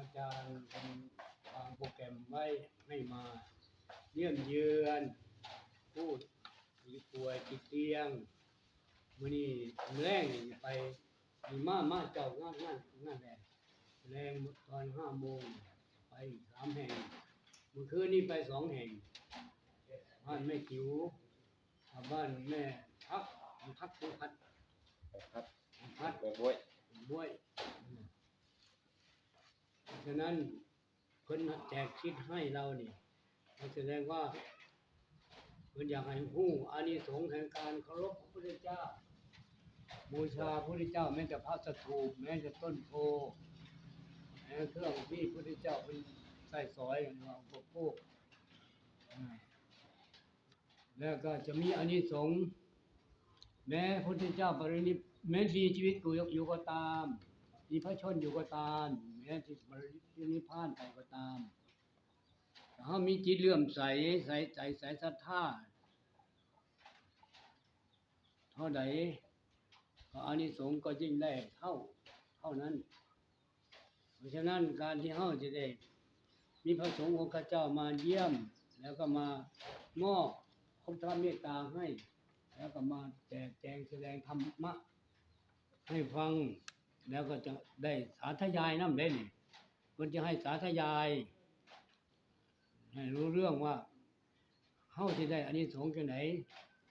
อาจารย์เป็นวางโปรแกรมไว้ให้มาเยี่ยมเยือนผู้ที่ป่วยติดเตียงมื้อนี้แรงนี่ไปมีมาเจ้างานแหละแรงตอน5 โมงไป3 แห่งเมื่อคืนนี้ไป2 แห่งบ้านแม่จิ๋วบ้านแม่พักพัดบ้วยฉะนั้นเพิ่นแจกชิดให้เรานี่แสดงว่าเพิ่นอยากให้ฮู้อานิสงส์แห่งการเคารพพระพุทธเจ้าบูชาพระพุทธเจ้าแม้แต่พระสถูปแม้แต่ต้นโพแม้เครื่องที่พระพุทธเจ้าเป็นใส่สอยว่าอุปโภคแล้วก็จะมีอานิสงส์แม้พระพุทธเจ้าปรินิพพานแม้ชีวิตอยู่ก็ตามมีพระชนอยู่ก็ตามแม้ที่ปรินิพพานไปก็ตามถ้ามีจิตเลื่อมใสศรัทธาเท่าใดก็อานิสงส์ก็ยิ่งได้เท่านั้นเพราะฉะนั้นการที่เฮาจะได้มีพระสงฆ์องค์เจ้ามาเยี่ยมแล้วก็มามอบความเมตตาให้แล้วก็มาแจกแจงแสดงธรรมะให้ฟังแล้วก็จะได้สาธยายนำได้นี่เพิ่นจะให้สาธยายให้รู้เรื่องว่าเฮาสิได้อานิสงส์จังได๋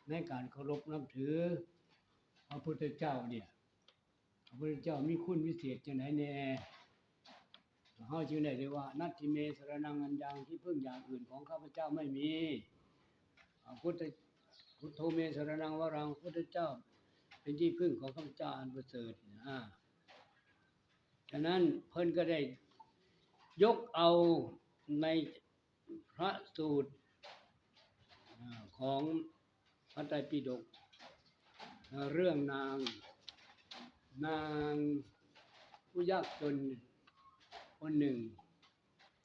ในการเคารพนับถือพระพุทธเจ้าเนี่ยพระพุทธเจ้ามีคุณวิเศษจังได๋แน่เฮาจึงได้เรียกว่านัตถิเมสรณังอันยังที่พึ่งอย่างอื่นของข้าพเจ้าไม่มีพุทโธเมสรณังวรังพุทธเจ้าเป็นที่พึ่งของข้าพเจ้าอันประเสริฐฉะนั้นเพิ่นก็ได้ยกเอาในพระสูตรของพระไตรปิฎกเรื่องนางผู้ยากจนคนหนึ่ง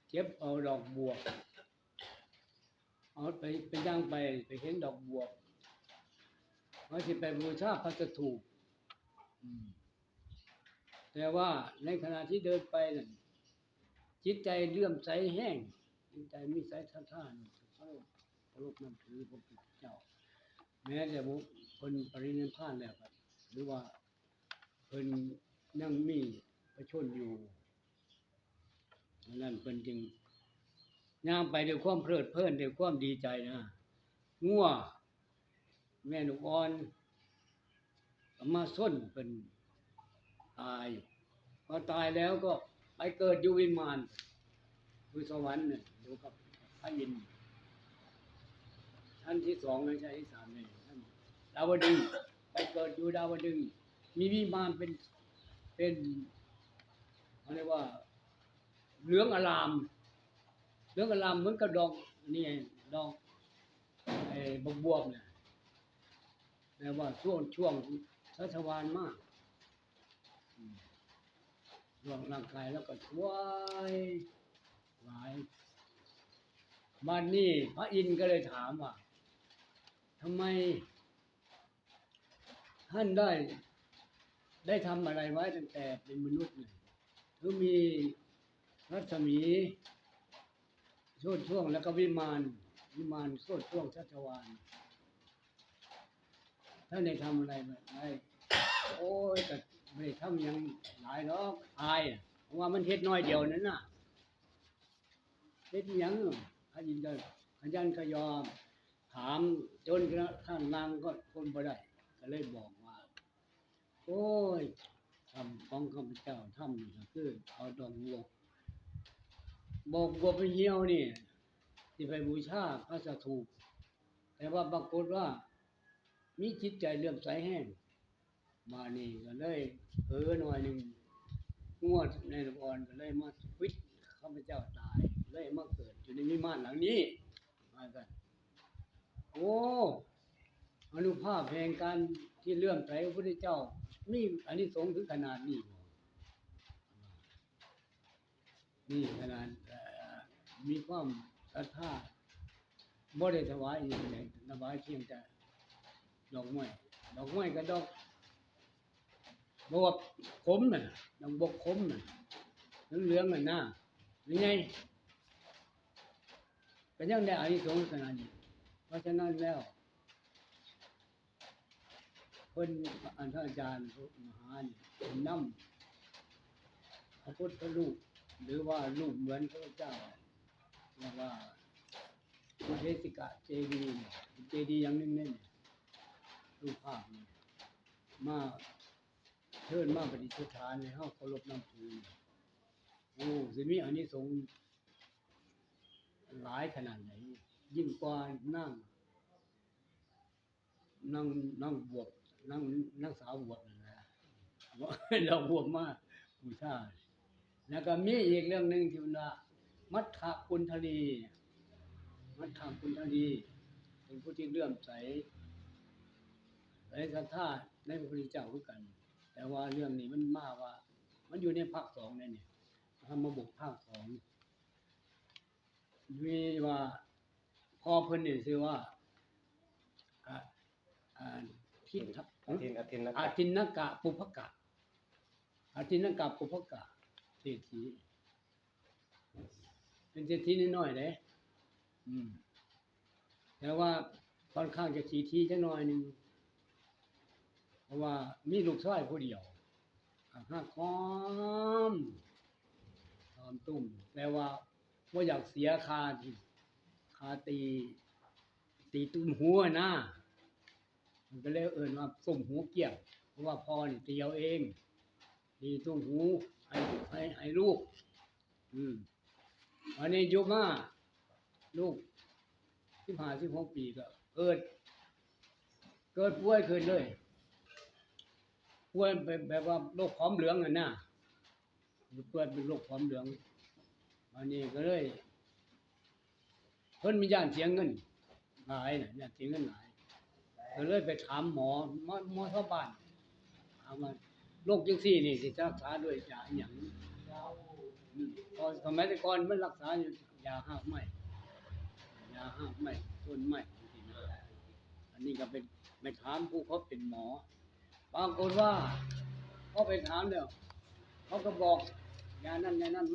เก็บเอาดอกบัวเอาไปย่างไปเห็นดอกบัวเขาสิไปบูชาพระสถูปแต่ว่าในขณะที่เดินไปนั่นจิตใจเลื่อมใสแห้งจิตใจมีศรัทธาเคารพนับถือพระพุทธเจ้าแม้แต่คนปรินิพพานแล้วครับหรือว่าเพิ่นยังมีพระชนอยู่นั่นเพิ่นจึงย่างไปด้วยความเพลิดเพลินด้วยความดีใจนะงัวแม่นกอ่อนมาส้นเพิ่นตายพอตายแล้วก็ไปเกิดอยู่วิมานคือสวรรค์เนี่ยอยู่กับพระอินทร์ท่านที่2ไม่ใช่ที่3นี่ท่านดาวดึงส์ไปเกิดอยู่ดาวดึงส์มีวิมานเป็นเขาเรียกว่าเหลืองอลามเหมือนกับดอกนี่ดอกบวบเนี่ยแต่ว่าช่วงชัชวาลมากร่างกายแล้วก็สวยหลายบ้านนี้พระอินทร์ก็เลยถามว่าทำไมท่านได้ทำอะไรไว้ตั้งแต่เป็นมนุษย์เนี่ยถึงมีรัศมีโชติช่วงแล้วก็วิมานโชติช่วงชัชวาลท่านได้ทำอะไรไว้โอ้ยแต่ไม่ได้ทำยังหลายหรอกอายเพราะว่ามันเฮ็ดน้อยเดียวนั่นน่ะเฮ็ดหยังพระอินทร์ขยันขยอมถามจนท่านนางก็คนบ่ได้ก็เลยบอกว่าโอ้ยทำของข้าพเจ้าทำนี่ก็คือเอาดอกบัวไปเหี่ยวนี่สิไปบูชาพระสถูปแต่ว่าปรากฏว่ามีจิตใจเลื่อมใสแห้งมานี่ก็เลยหน่อยหนึ่งงวดในละครก็เลยมาวิทย์ข้าพเจ้าตายเลยมาเกิดอยู่ในวิมานหลังนี้มากันโอ้อนุภาพแห่งการที่เลื่อมใสพระพุทธเจ้านี่อานิสงส์ถึงขนาดนี้นี่ขนาดมีความศรัทธาบ่ได้ถวายอีกเลยถวายเพียงแต่ดอกไม้กับดอกบวบขมน่ะดอกบวบขมน่ะ เหลืองๆน่ะนะยังไงก็ยังได้อานิสงส์ขนาดนี้เพราะฉะนั้นแล้วเพิ่นอันท่านอาจารย์มหานี่เพิ่นนำพระพุทธรูปหรือว่ารูปเหมือนพระเจ้าเรียกว่าพุทธสิกะเจดีย์เจดีย์อย่างหนึงนี่รูปภาพนี่มาเชิญมาประดิษฐานให้เฮาเคารพนับถือโอ้สิมีอานิสงส์หลายขนาดไหนยิ่งกว่านั่งบวชนั่งสาวบวชนั่นแหละเราบวชมาบูชาแล้วก็มีอีกเรื่องหนึงที่ว่ามัทธกุณฑลีมัทธกุณฑลีเป็นผู้ที่เลื่อมใสศรัทธาในพระพุทธเจ้าคือกันแต่ว่าเรื่องนี้มันมาว่ามันอยู่ในภาค2นี่ทำมาบกภาค2มีว่าพ่อเพิ่นนี่ชื่อว่าทิฏฐอาทินนกะปุพกะอาทินนกะปุพกะเศรษฐีเป็นเศรษฐีน้อยๆเด้แต่ว่าค่อนข้างจะขี้ทีจักหน่อยนึงเพราะว่ามีลูกชายผู้เดียวหักหอมตุ้มแปลว่าบ่อยากเสียค่าตีตุ้มหัวนะมันก็เลยเอิ้นว่าตุ้มหูเกี้ยงเพราะว่าพ่อนี่ตีเอาเองตีตุ้มหูให้ลูกอันนี้อยู่มาลูก15-16 ปีก็เกิดป่วยขึ้นเลยป่วยแบบว่าโรคผอมเหลืองน่ะนะป่วยเป็นโรคผอมเหลืองอันนี้ก็เลยเพิ่นมีย่านเสียเงินหลายน่ะย่านเสียเงินหลายก็เลยไปถามหมอชาวบ้านถามว่าโรคจังซี่นี่สิรักษาด้วยยาอิหยังพอสมัยแต่ก่อนมันรักษาอยู่ยาหากไม้ต้นไม้จังซี่นะอันนี้ก็เป็นไปถามผู้เขาเป็นหมอบางคนว่าเขาไปถามแล้วเขาก็บอกยานั้น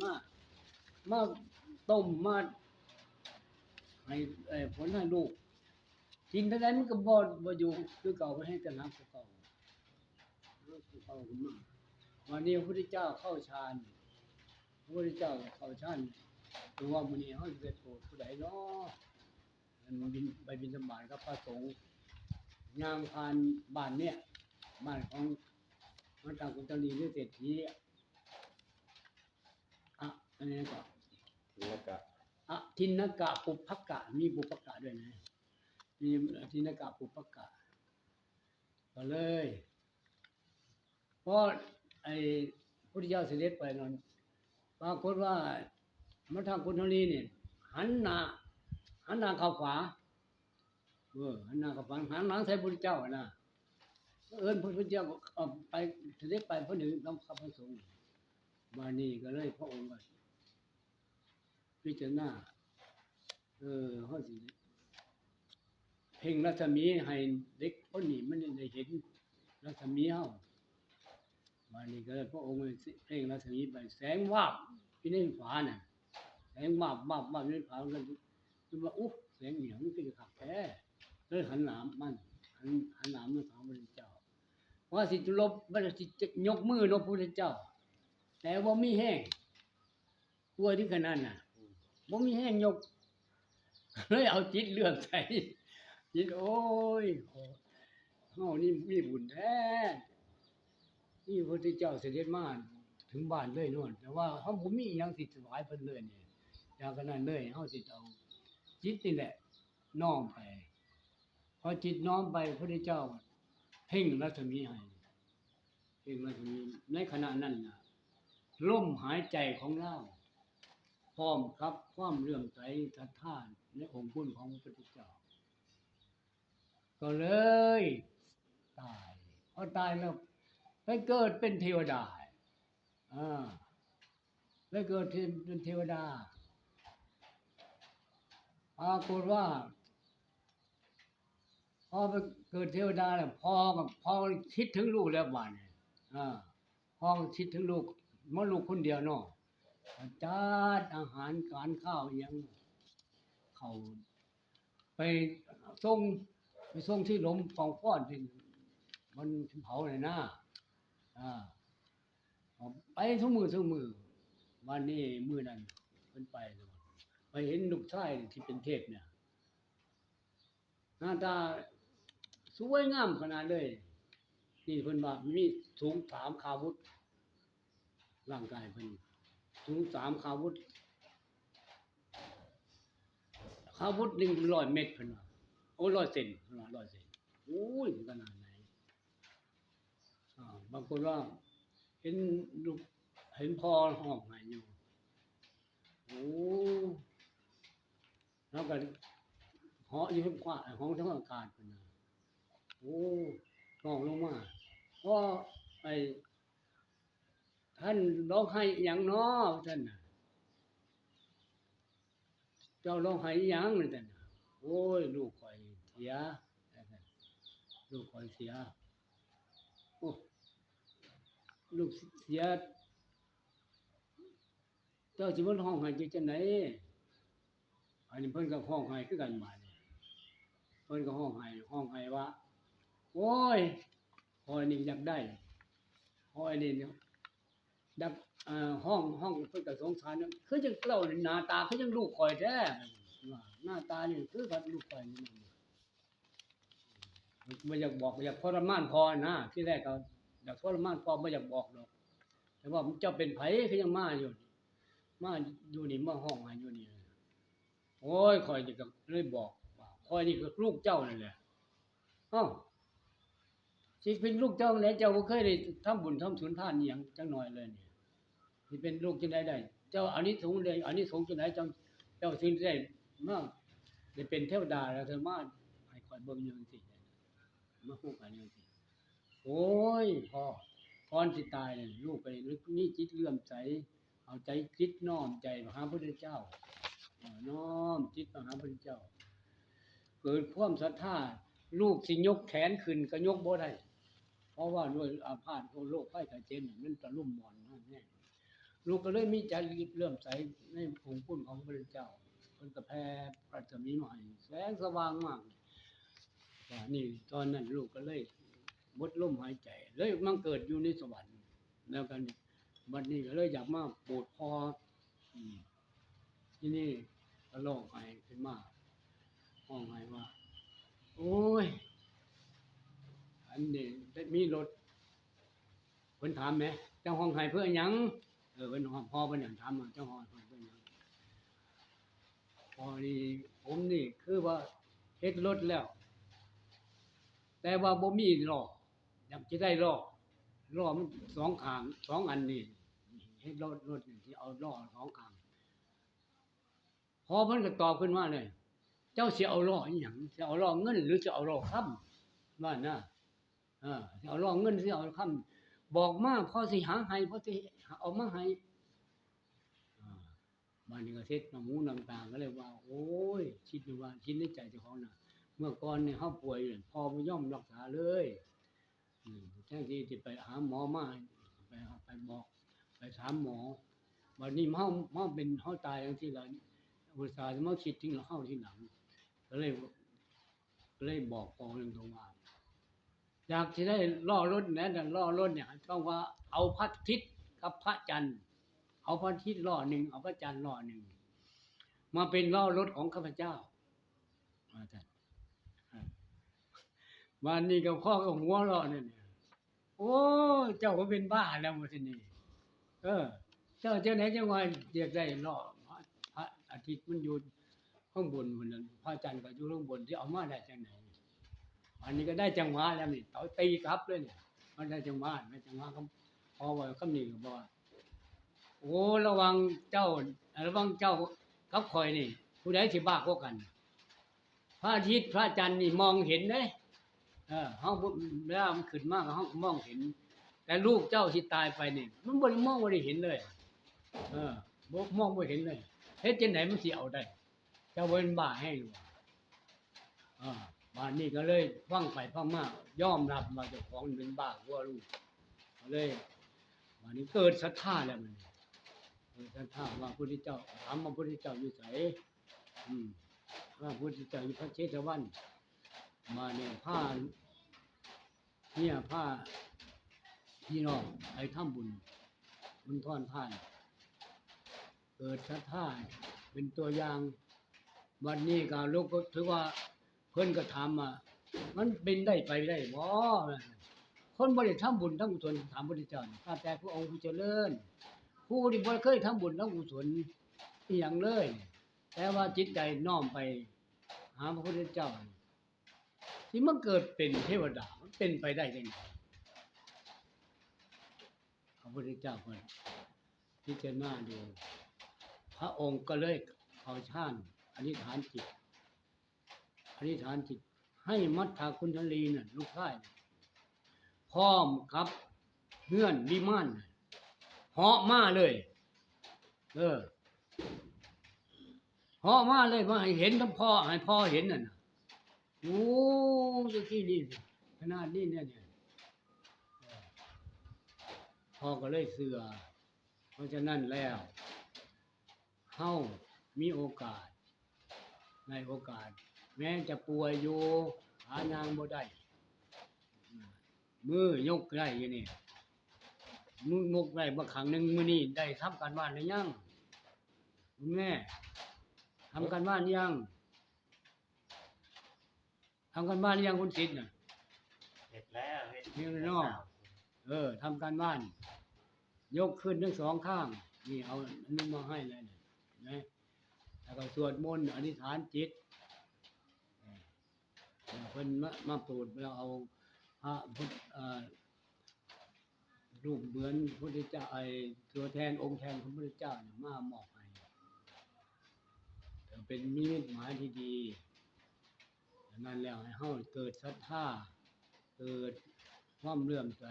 มาต้มมาให้ผลให้ลูกกินเท่าใดมันก็บ่อยู่คือเก่าบ่ให้แต่น้ำคือเก่าขึ้นมาวันนี้พระพุทธเจ้าเข้าฌานพระพุทธเจ้าเข้าฌานตัวมื้อนี้เฮาสิไปโปรดผู้ใดเนาะมันไปบิณฑบาตกับพระสงฆ์ย่างผ่านบ้านเนี่ยบ้านของมัทธกุณฑลีหรือเศรษฐีอันนี้ก็ทินนกะปุพกะมีปุพกะด้วยนะมีทินนกะปุพกะก็เลยเพราะไอ้พุทธเจ้าเสด็จไปนั้นปรากฏว่ามัทธกุณฑลีนี่หันหน้าเข้าขวาหันหน้าเข้าขวาหันหลังใส่พุทธเจ้านะเอิ้นพระพุทธเจ้าไปเสด็จไปพระหนึ่งนำข้าพระสงฆ์มานี่ก็เลยพระองค์ก็พิจารณาเฮาสิเพ่งรัศมีให้เด็กคนนี้มันได้เห็นรัศมีเฮามานี่ก็เลยพระองค์เพ่งรัศมีไปแสงวาบอยู่ในฝาน่ะแสงวาบอยู่ในฝามันคือว่าอุ๊แสงเหนียวมันคือคักแท้เลยหันหน้ามันหันหน้ามาถามพระพุทธเจ้าว่าสิลบบ่สิยกมือลบพระพุทธเจ้าแต่บ่มีแห้งกลัวถึงขนาดน่ะบ่มีแห้งยกเลยเอาจิตเลื่อมใสจิตโอ้ยเฮานี่มีบุญแท้นี่พระพุทธเจ้าเสด็จมาถึงบ้านเลยโน่นแต่ว่าเฮาบ่มีอิหยังสิถวายเพิ่นเลยนี่อย่างนั้นเลยเฮาสิเอาจิตนี่แหละน้อมไปพอจิตน้อมไปพระพุทธเจ้าเพ่งรัศมีให้เพ่งรัศมีในขณะนั้นน่ะลมหายใจของเราพร้อมครับความเลื่อมใสศรัทธาในองค์คุณของพระพุทธเจ้าก็เลยตายพอตายแล้วไปเกิดเป็นเทวดาไปเกิดเป็นเทวดาปรากฏว่าพอไปเกิดเทวดาแล้วพอคิดถึงลูกแล้วบัดนี้พอคิดถึงลูกมันลูกคนเดียวเนาะ จัดอาหารการข้าวอิหยังเข้าไปส่งไปส่งที่หลมของฟ้อนที่มันเผาเลยนะอ่าไปทุกมือวันนี้มื้อนั้นเพิ่นไปเห็นลูกชายที่เป็นเทพเนี่ยหน้าตาสวยงามขนาดเลยนี่เพิ่นว่ามีสูง3ขาวุธร่างกายเพิ่นสูง3ขาวุธหนึ่ง100 เมตรเพิ่นว่าโอ้100 เซนเพิ่นว่า100 เซนโอ้ยขนาดไหนบางคนว่าเห็นลูกเห็นพ่อห้องไห้อยู่โอ้แล้วก็เหาะอยู่ข้างขวาห้องทั้งอากาศเพิ่นน่ะโอ้ร้องลงมาพ่อไอ้ท่านร้องไห้อิหยังน้อท่านน่ะเจ้าร้องไห้อิหยังนั่นท่านน่ะโอ้ยลูกข้อยเสียลูกข้อยเสียโอ้ลูกเสียเจ้าสิมาร้องไห้อยู่จังได๋อันนี้เพิ่นก็ร้องไห้คือกันบาดนี้เพิ่นก็ร้องไห้ว่าโอ้ยข้อยนี่อยากได้ข้อยนี่ดักห้องเพิ่นก็สงสารคือจังเล่านี่หน้าตาคือจังลูกข้อยแท้ว่าหน้าตานี่คือกับลูกข้อยนี่บ่อยากบอกอยากทรมานพ่อนะที่แรกก็อยากทรมานพ่อบ่อยากบอกดอกแต่ว่าเจ้าเป็นไผคือยังมาอยู่นี่มาห้องให้อยู่นี่โอ้ยข้อยนี่ก็เลยบอกว่าข้อยนี่คือลูกเจ้านั่นแหละอ้าวสิเป็นลูกเจ้าไหนเจ้าบ่เคยได้ทำบุญทำสุนทานอิหยังจักหน่อยเลยนี่สิเป็นลูกจังได๋ได้เจ้าอานิสงส์ได้อานิสงส์จังได๋เจ้าสิได้มาได้เป็นเทวดาแล้วเธอมาให้ข้อยเบิ่งอยู่จังซี่มาฮู้กันอยู่จังซี่โอ้ยพ่อก่อนสิตายนี่ลูกไปมีจิตเลื่อมใสเอาใจคิดน้อมใจมาหาพระพุทธเจ้าน้อมจิตมาหาพระพุทธเจ้าเกิดความศรัทธาลูกสิยกแขนขึ้นก็ยกบ่ได้เพราะว่าด้วยอาพาธของโรคภัยไข้เจ็บมันตะลุ่มหมอนแน่ลูกก็เลยมีใจเลื่อมใสในองค์คุณของพระพุทธเจ้าเพิ่นก็แผ่พระรัศมีมาให้แสงสว่างมากว่านี่ตอนนั้นลูกก็เลยหมดลมหายใจเลยมาเกิดอยู่ในสวรรค์แล้วกันบัดนี้ก็เลยอยากมาโปรดพ่อที่นี่ก็ร้องไห้ขึ้นมาร้องไห้ว่าโอ้ยอันนี้มีรถเพิ่นถามแหมเจ้าห้องไห้เพื่อหยังเพิ่นพ่อเพิ่นหยังถามว่าเจ้าห้องไห้เพื่อหยังพ่อนี่ผมนี่คือว่าเฮ็ดรถแล้วแต่ว่าบ่มีล้ออยากสิได้ล้อมัน2ข้าง2อันนี่เฮ็ดรถนี่สิเอาล้อ2ข้างพอเพิ่นก็ตอบขึ้นมาเลยเจ้าสิเอาล้ออิหยังสิเอาล้อเงินหรือสิเอาล้อคำว่านะสิเอาล้อเงินสิเอาคำบอกมาพอสิหาให้พอสิเอามาให้บัดนี้ก็เฮ็ดน้ำหูน้ำตาก็เลยว่าโอ้ยคิดอยู่ว่าคิดในใจเจ้าของน่ะเมื่อก่อนเนี่ยเฮาป่วยพ่อบ่ยอมรักษาเลยแทนที่สิไปหาหมอมาไปบอกไปถามหมอบัดนี้เฮาเป็นเฮาตายจังซี่ล่ะอุตส่าห์จะมาคิดถึงเฮาทีหลังก็เลยบอกพ่อเรื่องตรงว่าอยากสิได้ล้อรถนะแต่ล้อรถเนี่ยต้องว่าเอาพระอาทิตย์กับพระจันทร์เอาพระอาทิตย์ล้อหนึ่งเอาพระจันทร์ล้อหนึ่งมาเป็นล้อรถของข้าพเจ้าว่าซั่นวันนี้ก็พ่อก็หัวเราะนั่นเนี่ยโอ้ยเจ้าก็เป็นบ้าแล้วมื้อนี้เจ้าจังได๋จังว่าอยากได้ล้อพระอาทิตย์มันอยู่ข้างบนพุ่นน่ะพระจันทร์ก็อยู่ข้างบนสิเอามาได้จังได๋อันนี้ก็ได้จังหวะแล้วนี่เอาตีกลับเลยเนี่ยมันได้จังหวะเขาพอว่าคำนี้ก็บอกว่าโอ้ระวังเจ้ากับข่อยนี่ผู้ใดสิบ้ากว่ากันพระอาทิตย์พระจันทร์นี่มองเห็นเด้เฮาเวลามันขึ้นมาก็เฮามองเห็นแต่ลูกเจ้าสิตายไปนี่มันบ่ได้มองบ่ได้เห็นเลยบ่มองบ่เห็นเลยเฮ็ดจังได๋มันสิเอาได้เจ้าบ่เป็นบ้าให้หรอบ้านนี้ก็เลยฟังไปฟังมายอมรับว่าเจ้าของเป็นบ้ากว่าลูกก็เลยบ้านนี้เกิดศรัทธาแล้วมัน ศรัทธาว่าพระพุทธเจ้าถามว่าพระพุทธเจ้าอยู่ไสว่าพระพุทธเจ้าอยู่พระเชตวันมาเนี่ยผ้าเนี่ยผ้าพี่น้องไปทำบุญทอนทานเกิดศรัทธาเป็นตัวอย่างวันนี้ก็ลูกก็ถือว่าเพิ่นก็ถามมามันเป็นได้ไปได้บ่คนบ่ได้ทำบุญทำกุศลถามพระพุทธเจ้าข้าแต่พระองค์ผู้เจริญผู้ที่บ่เคยทำบุญทำกุศลอีหยังเลยแต่ว่าจิตใจน้อมไปหาพระพุทธเจ้าที่มันเกิดเป็นเทวดามันเป็นไปได้จังได๋พระพุทธเจ้าเพิ่นพิจารณาดูพระองค์ก็เลยเอาฌานอธิษฐานจิตให้มัทธกุณฑลีน่ะลูกชายพร้อมกับเฮือนวิมานเหาะมาเลยเหาะมาเลยมาให้เห็นทั้งพ่อให้พ่อเห็นน่ะโอ้ยที่นี่ขนาดนี้เนี่ยพ่อก็เลยเชื่อเพราะฉะนั้นแล้วเฮามีโอกาสในโอกาสแม้จะป่วยอยู่หานางบ่ได้มือยกได้อยู่นี่มือยกได้บ่ครั้งนึงมื้อนี้ได้ทำการบ้านหรือยังคุณแม่ทำการบ้านยังทำการบ้านหรือยังคุณศิษย์น่ะเสร็จแล้วเฮ็ด เฮ็ดแล้วทำการบ้านยกขึ้นทั้งสองข้างนี่เอาอันนี้มาให้เลยนะแล้วก็สวดมนต์อธิษฐานจิตเพิ่นมาโปรดแล้วเอาพระพุทธรูปเหมือนพระพุทธเจ้าตัวแทนองค์แทนพระพุทธเจ้าเนี่ยมามอบให้เป็นนิมิตหมายที่ดีดังนั้นแล้วให้เฮาเกิดศรัทธาเกิดความเลื่อมใส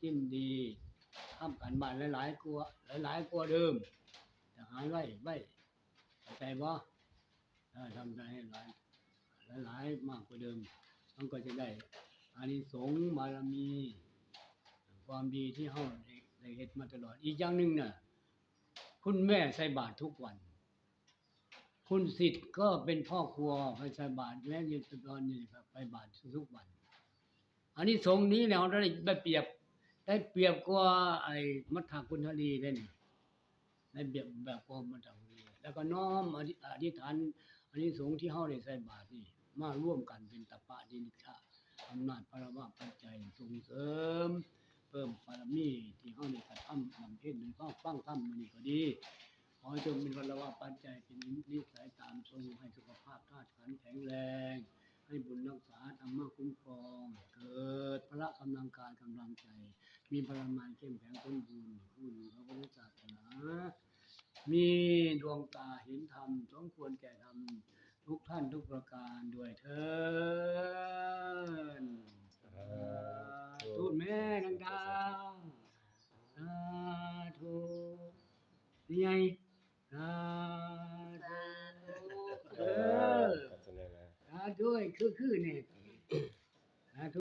ยินดีทำการบ้านหลายๆกว่าเดิมจะหายไว้เข้าใจบ่ทำได้ให้หลายมากกว่าเดิมมันก็จะได้อานิสงส์บารมีความดีที่เฮาได้เฮ็ดมาตลอดอีกอย่างนึงน่ะคุณแม่ใส่บาตรทุกวันคุณศิษย์ก็เป็นพ่อครัวไปใส่บาตรแม้อยู่ตอนนี้ไปบาตรทุกวันอานิสงส์นี้เราได้เปรียบกว่าไอ้มัทธกุณฑลีได้นี่ได้เปรียบแบบกว่ามัทธกุณฑลีแล้วก็น้อมอธิษฐานอานิสงส์ที่เฮาได้ใส่บาตรนี่มาร่วมกันเป็นตปะดินิชะอำนาจพระวะปัจจัยส่งเสริมเพิ่มบารมีที่เฮาได้กระทำบำเพ็ญในข้อฟังธรรมมื้อนี้ก็ดีขอจงเป็นพระวะปัจจัยเป็นนิสัยตามทรงให้สุขภาพธาตุขันธ์แข็งแรงให้บุญรักษาธรรมะคุ้มครองเกิดพละกำลังกายกำลังใจมีพลังงานเข้มแข็งสมบูรณ์ผู้อยู่พระพุทธศาสนามีดวงตาเห็นธรรมสมควรแก่ธรรมทุกท่านทุกประการด้วยเถิดทูตแม่ดังๆสาธุนี่ไงสาธุสาธุคือเนี่ย